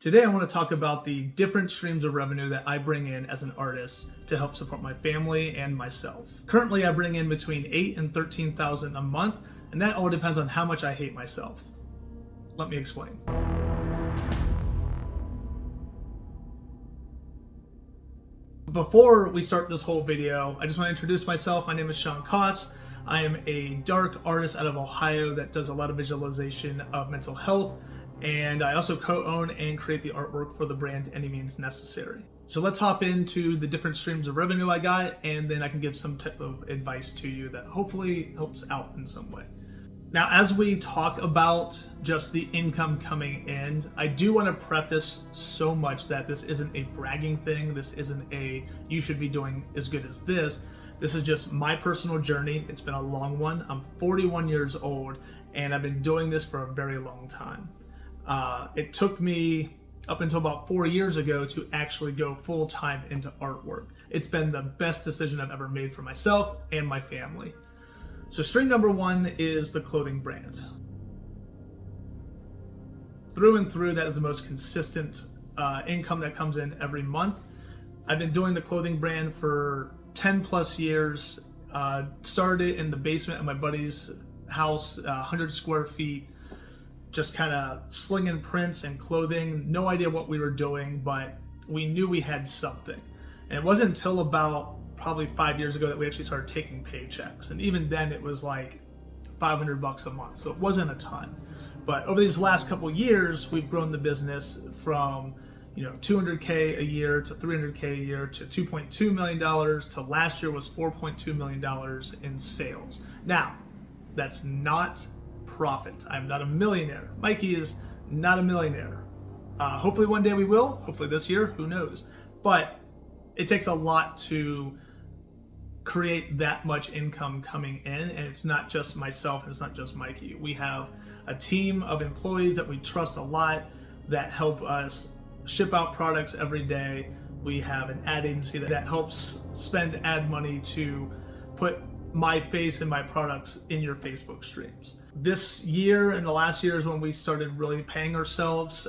Today I want to talk about the different streams of revenue that I bring in as an artist to help support my family and myself. Currently I bring in between $8,000 and $13,000 a month, and that all depends on how much I hate myself. Let me explain. Before we start this whole video, I just want to introduce myself. My name is Shawn Coss. I am a dark artist out of Ohio that does a lot of visualization of mental health, and I also co-own and create the artwork for the brand Any Means Necessary. So let's hop into the different streams of revenue I got, and then I can give some type of advice to you that hopefully helps out in some way. Now, as we talk about just the income coming in, I do want to preface so much that this isn't a bragging thing. This isn't a, you should be doing as good as this. This is just my personal journey. It's been a long one. I'm 41 years old, and I've been doing this for a very long time. It took me up until about 4 years ago to actually go full-time into artwork. It's been the best decision I've ever made for myself and my family. So stream number one is the clothing brand. Through and through, that is the most consistent income that comes in every month. I've been doing the clothing brand for 10 plus years. Started in the basement of my buddy's house, 100 square feet, just kind of slinging prints and clothing. No idea what we were doing, but we knew we had something. And it wasn't until about probably 5 years ago that we actually started taking paychecks. And even then it was like $500 a month. So it wasn't a ton. But over these last couple of years, we've grown the business from, $200K a year to $300K a year to $2.2 million to last year was $4.2 million in sales. Now, that's not profit. I'm not a millionaire. Mikey is not a millionaire. Hopefully one day we will. Hopefully this year, who knows? But it takes a lot to create that much income coming in, and it's not just myself, and it's not just Mikey. We have a team of employees that we trust a lot that help us ship out products every day. We have an ad agency that helps spend ad money to put my face and my products in your Facebook streams. This year and the last year is when we started really paying ourselves.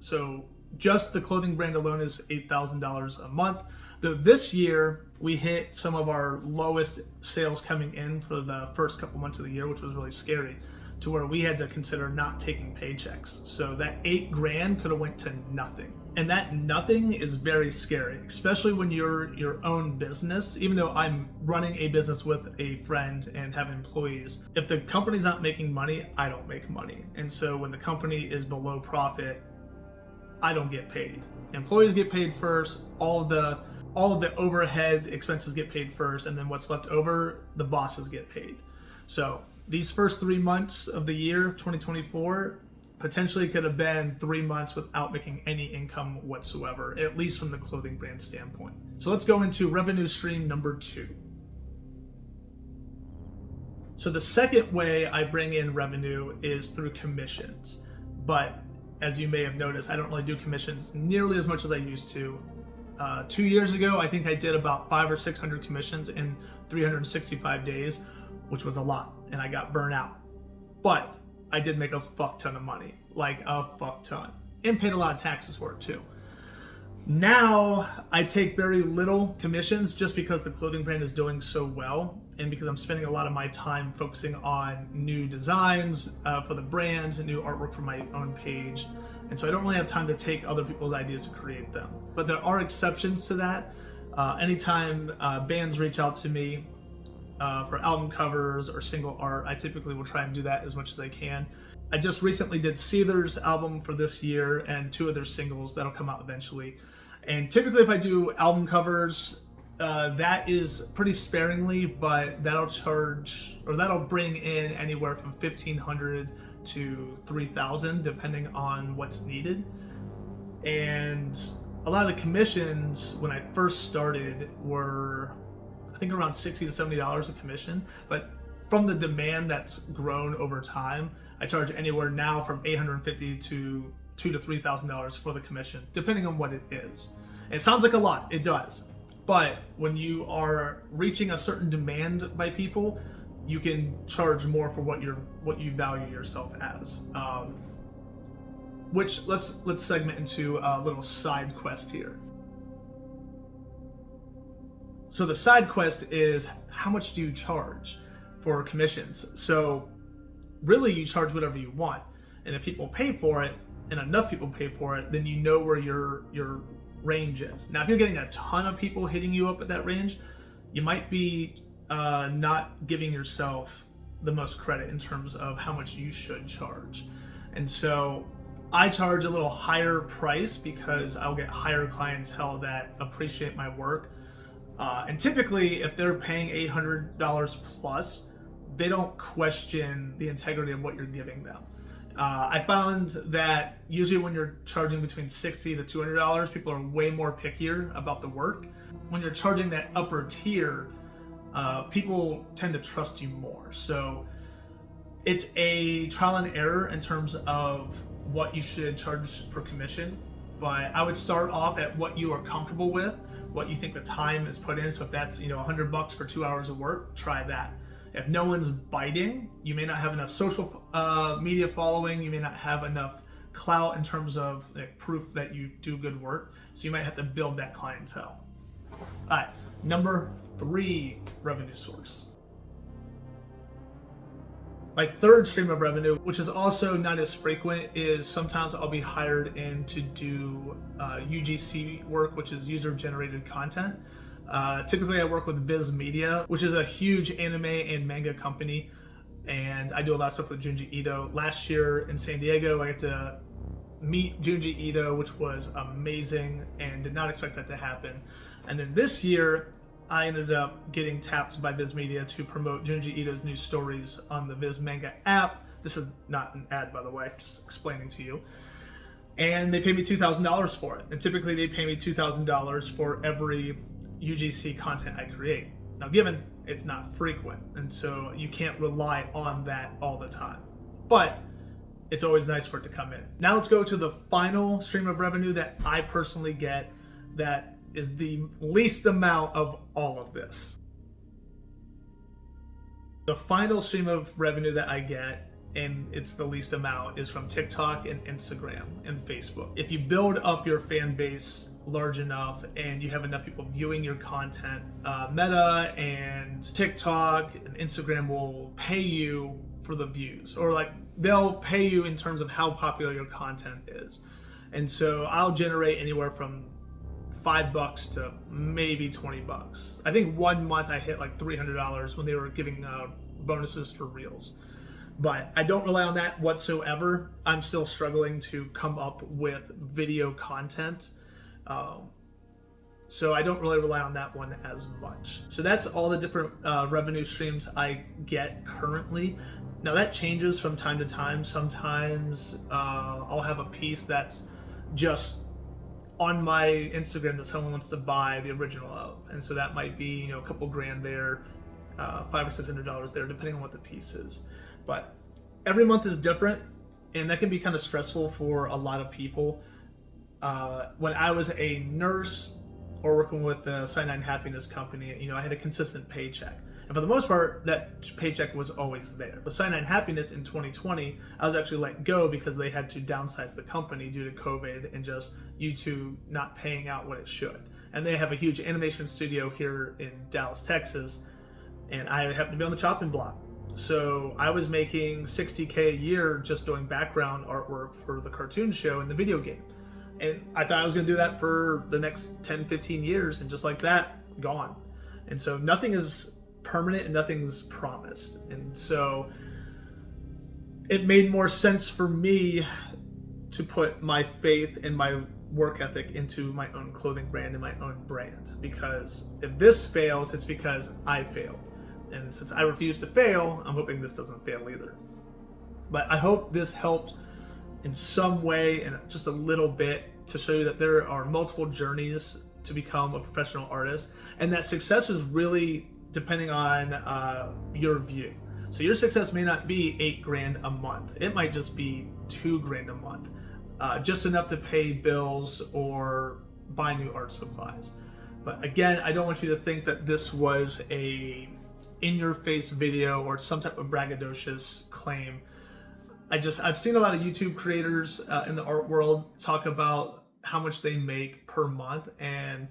So just the clothing brand alone is $8,000 a month. Though this year we hit some of our lowest sales coming in for the first couple months of the year, which was really scary, to where we had to consider not taking paychecks. So that $8,000 could have went to nothing. And that nothing is very scary, especially when you're your own business. Even though I'm running a business with a friend and have employees, if the company's not making money, I don't make money. And so when the company is below profit, I don't get paid. Employees get paid first, all of the overhead expenses get paid first, and then what's left over, the bosses get paid. So these first 3 months of the year, 2024, potentially could have been 3 months without making any income whatsoever, at least from the clothing brand standpoint. So let's go into revenue stream number two. So the second way I bring in revenue is through commissions. But as you may have noticed, I don't really do commissions nearly as much as I used to. 2 years ago, I think I did about 500 or 600 commissions in 365 days, which was a lot, and I got burnt out. But I did make a fuck ton of money, like a fuck ton, and paid a lot of taxes for it too. Now I take very little commissions just because the clothing brand is doing so well, and because I'm spending a lot of my time focusing on new designs for the brand, new artwork for my own page. And so I don't really have time to take other people's ideas to create them. But there are exceptions to that. Anytime bands reach out to me for album covers or single art, I typically will try and do that as much as I can. I just recently did Seether's album for this year and 2 of their singles that'll come out eventually. And typically if I do album covers, that is pretty sparingly, but that'll bring in anywhere from $1,500 to $3,000 depending on what's needed. And a lot of the commissions when I first started were, I think, around $60 to $70 a commission, but from the demand that's grown over time, I charge anywhere now from $850 to $2,000 to $3,000 for the commission, depending on what it is. And it sounds like a lot, it does, but when you are reaching a certain demand by people, you can charge more for what you value yourself as. which let's segment into a little side quest here. So the side quest is, how much do you charge for commissions? So really you charge whatever you want. And if people pay for it, and enough people pay for it, then you know where your range is. Now, if you're getting a ton of people hitting you up at that range, you might be not giving yourself the most credit in terms of how much you should charge. And so I charge a little higher price because I'll get higher clientele that appreciate my work. And typically, if they're paying $800 plus, they don't question the integrity of what you're giving them. I found that usually when you're charging between $60 to $200, people are way more pickier about the work. When you're charging that upper tier, people tend to trust you more. So it's a trial and error in terms of what you should charge for commission. But I would start off at what you are comfortable with, what you think the time is put in. So if that's $100 for 2 hours of work, try that. If no one's biting, you may not have enough social media following, you may not have enough clout in terms of proof that you do good work, so you might have to build that clientele. All right, number 3 revenue source. My third stream of revenue, which is also not as frequent, is sometimes I'll be hired in to do UGC work, which is user-generated content. Typically I work with Viz Media, which is a huge anime and manga company, and I do a lot of stuff with Junji Ito. Last year in San Diego, I got to meet Junji Ito, which was amazing and did not expect that to happen. And then this year, I ended up getting tapped by Viz Media to promote Junji Ito's new stories on the Viz Manga app. This is not an ad, by the way, just explaining to you. And they paid me $2,000 for it. And typically they pay me $2,000 for every UGC content I create. Now, given it's not frequent, and so you can't rely on that all the time, but it's always nice for it to come in. Now let's go to the final stream of revenue that I personally get that is the least amount of all of this. The final stream of revenue that I get, and it's the least amount, is from TikTok and Instagram and Facebook. If you build up your fan base large enough and you have enough people viewing your content, Meta and TikTok and Instagram will pay you for the views, or they'll pay you in terms of how popular your content is. And so I'll generate anywhere from $5 to maybe $20. I think one month I hit $300 when they were giving bonuses for Reels. But I don't rely on that whatsoever. I'm still struggling to come up with video content. So I don't really rely on that one as much. So that's all the different revenue streams I get currently. Now that changes from time to time. Sometimes I'll have a piece that's just on my Instagram that someone wants to buy the original of. And so that might be a couple grand there, $500 or $600 there, depending on what the piece is. But every month is different, and that can be kind of stressful for a lot of people. When I was a nurse or working with the Cyanide Happiness company, I had a consistent paycheck. And for the most part, that paycheck was always there. But Cyanide Happiness in 2020, I was actually let go because they had to downsize the company due to COVID and just YouTube not paying out what it should. And they have a huge animation studio here in Dallas, Texas, and I happened to be on the chopping block. So I was making $60K a year just doing background artwork for the cartoon show and the video game. And I thought I was going to do that for the next 10, 15 years, and just like that, gone. And so nothing is permanent and nothing's promised. And so it made more sense for me to put my faith and my work ethic into my own clothing brand and my own brand. Because if this fails, it's because I failed. And since I refuse to fail, I'm hoping this doesn't fail either. But I hope this helped in some way, and just a little bit, to show you that there are multiple journeys to become a professional artist, and that success is really depending on your view. So your success may not be $8,000 a month. It might just be $2,000 a month, just enough to pay bills or buy new art supplies. But again, I don't want you to think that this was a in-your-face video or some type of braggadocious claim. I've seen a lot of YouTube creators in the art world talk about how much they make per month, and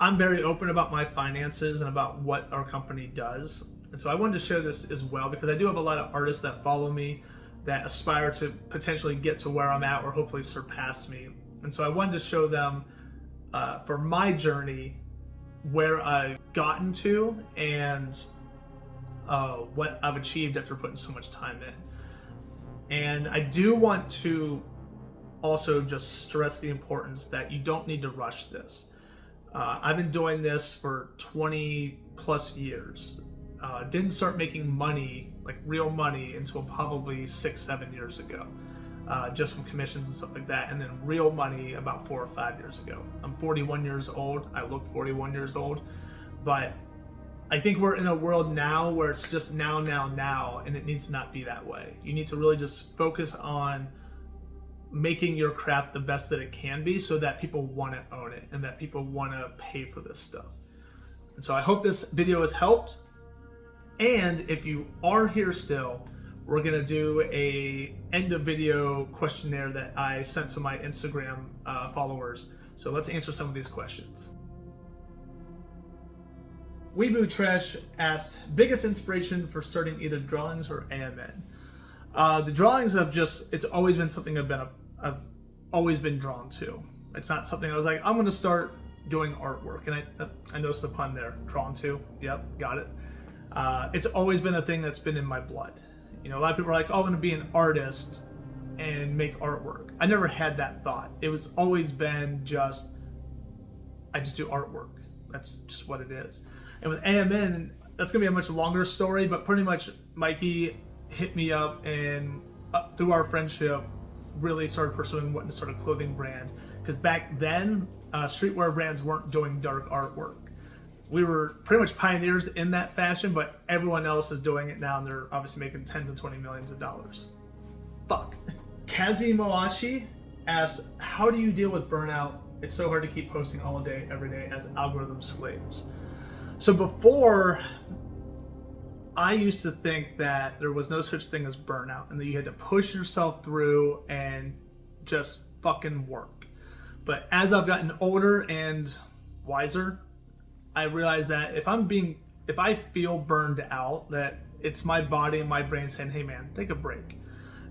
I'm very open about my finances and about what our company does. And so I wanted to share this as well, because I do have a lot of artists that follow me that aspire to potentially get to where I'm at or hopefully surpass me. And so I wanted to show them for my journey where I've gotten to and what I've achieved after putting so much time in. And I do want to also just stress the importance that you don't need to rush this. I've been doing this for 20 plus years. Didn't start making money, like real money, until probably 6-7 years ago, just from commissions and stuff like that. And then real money about 4 or 5 years ago. I'm 41 years old. I look 41 years old, but I think we're in a world now where it's just now, and it needs to not be that way. You need to really just focus on making your craft the best that it can be, so that people want to own it and that people want to pay for this stuff. And so I hope this video has helped. And if you are here still, we're going to do a end of video questionnaire that I sent to my Instagram followers. So let's answer some of these questions. Weeboo Trash asked, biggest inspiration for starting either drawings or AMN? The drawings have it's always been something I've always been drawn to. It's not something I was like, I'm going to start doing artwork. And I noticed the pun there, drawn to. Yep, got it. It's always been a thing that's been in my blood. You know, a lot of people are like, oh, I'm going to be an artist and make artwork. I never had that thought. It was always been I just do artwork. That's just what it is. And with AMN, that's going to be a much longer story, but pretty much Mikey hit me up and through our friendship, really started pursuing wanting to start a clothing brand. Because back then, streetwear brands weren't doing dark artwork. We were pretty much pioneers in that fashion, but everyone else is doing it now, and they're obviously making tens and 20 millions of dollars. Fuck. Kazi Moashi asked, how do you deal with burnout? It's so hard to keep posting all day, every day as algorithm slaves. So before, I used to think that there was no such thing as burnout and that you had to push yourself through and just fucking work. But as I've gotten older and wiser, I realized that if I feel burned out, that it's my body and my brain saying, hey man, take a break.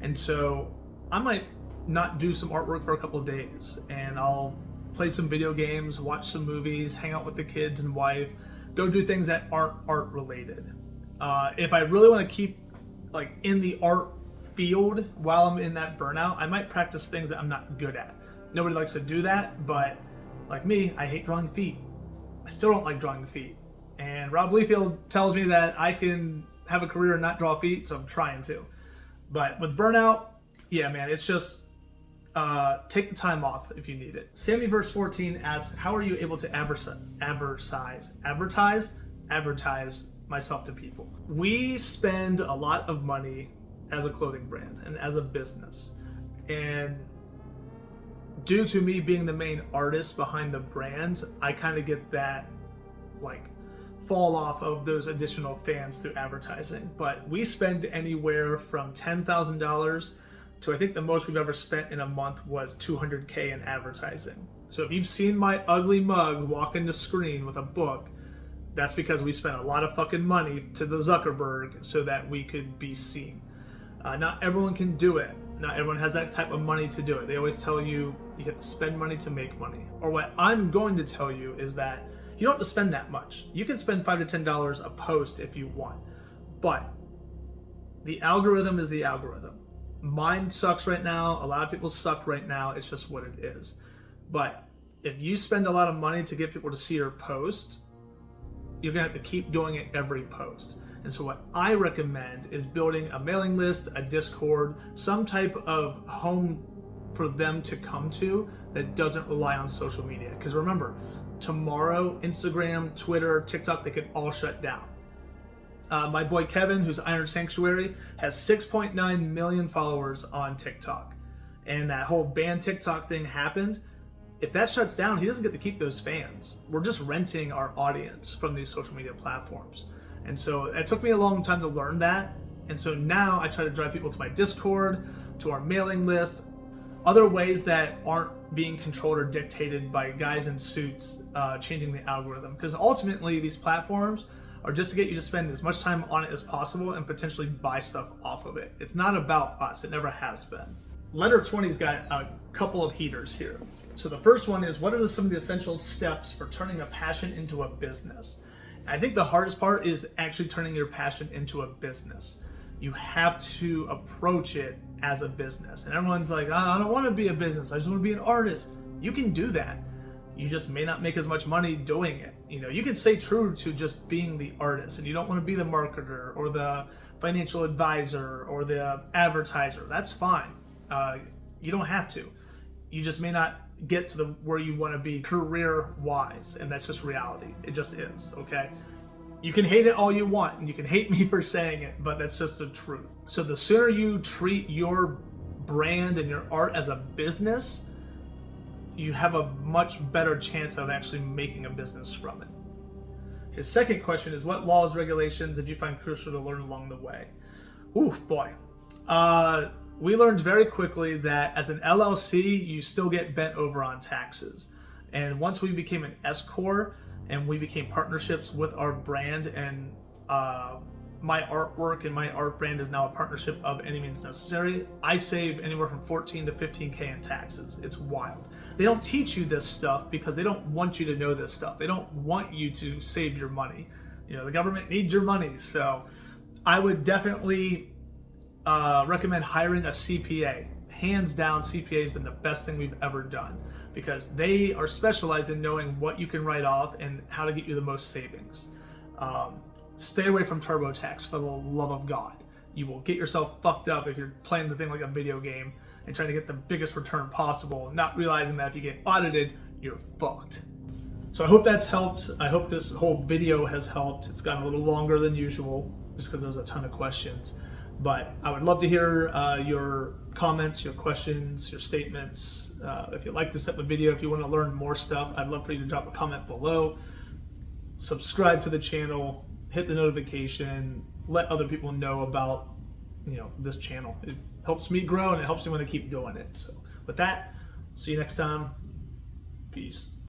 And so I might not do some artwork for a couple of days, and I'll play some video games, watch some movies, hang out with the kids and wife, go do things that aren't art related. If I really want to keep like in the art field while I'm in that burnout, I might practice things that I'm not good at. Nobody likes to do that, but like me, I hate drawing feet. I still don't like drawing the feet. And Rob Liefeld tells me that I can have a career and not draw feet, so I'm trying to. But with burnout, yeah, man, it's just take the time off if you need it. Sammy verse 14 asks, how are you able to advertise myself to people? We spend a lot of money as a clothing brand and as a business. And due to me being the main artist behind the brand, I kind of get that like fall off of those additional fans through advertising. But we spend anywhere from $10,000 to I think the most we've ever spent in a month was $200K in advertising. So if you've seen my ugly mug walking the screen with a book, that's because we spent a lot of fucking money to the Zuckerberg so that we could be seen. Not everyone can do it. Not everyone has that type of money to do it. They always tell you you have to spend money to make money. Or what I'm going to tell you is that you don't have to spend that much. You can spend $5 to $10 a post if you want. But the algorithm is the algorithm. Mine sucks right now. A lot of people suck right now. It's just what it is. But if you spend a lot of money to get people to see your post, you're gonna have to keep doing it every post. And so what I recommend is building a mailing list, a Discord, some type of home for them to come to that doesn't rely on social media. Because remember, tomorrow, Instagram, Twitter, TikTok, they could all shut down. My boy Kevin, who's Iron Sanctuary, has 6.9 million followers on TikTok. And that whole ban TikTok thing happened. If that shuts down, he doesn't get to keep those fans. We're just renting our audience from these social media platforms. And so it took me a long time to learn that. And so now I try to drive people to my Discord, to our mailing list, other ways that aren't being controlled or dictated by guys in suits changing the algorithm. Because ultimately these platforms are just to get you to spend as much time on it as possible and potentially buy stuff off of it. It's not about us, it never has been. Letter 20's got a couple of heaters here. So the first one is, what are some of the essential steps for turning a passion into a business? And I think the hardest part is actually turning your passion into a business. You have to approach it as a business. And everyone's like, oh, I don't want to be a business, I just want to be an artist. You can do that. You just may not make as much money doing it. You know, you can stay true to just being the artist, and you don't want to be the marketer or the financial advisor or the advertiser. That's fine. You don't have to. You just may not get to where you want to be career-wise, and that's just reality. It just is, okay? You can hate it all you want, and you can hate me for saying it, but that's just the truth. So the sooner you treat your brand and your art as a business, you have a much better chance of actually making a business from it. His second question is, what laws, regulations did you find crucial to learn along the way? Ooh, boy. We learned very quickly that as an LLC, you still get bent over on taxes. And once we became an S Corp and we became partnerships with our brand, and my artwork and my art brand is now a partnership of Any Means Necessary, I save anywhere from 14 to 15K in taxes. It's wild. They don't teach you this stuff because they don't want you to know this stuff. They don't want you to save your money. You know, the government needs your money. So I would definitely recommend hiring a CPA. Hands down, CPA has been the best thing we've ever done because they are specialized in knowing what you can write off and how to get you the most savings. Stay away from TurboTax, for the love of God. You will get yourself fucked up if you're playing the thing like a video game and trying to get the biggest return possible, not realizing that if you get audited, you're fucked. So I hope that's helped. I hope this whole video has helped. It's gotten a little longer than usual just because there was a ton of questions. But I would love to hear your comments, your questions, your statements. If you like this type of video, if you want to learn more stuff, I'd love for you to drop a comment below. Subscribe to the channel, hit the notification, let other people know about this channel. It helps me grow and it helps me want to keep doing it. So with that, see you next time. Peace.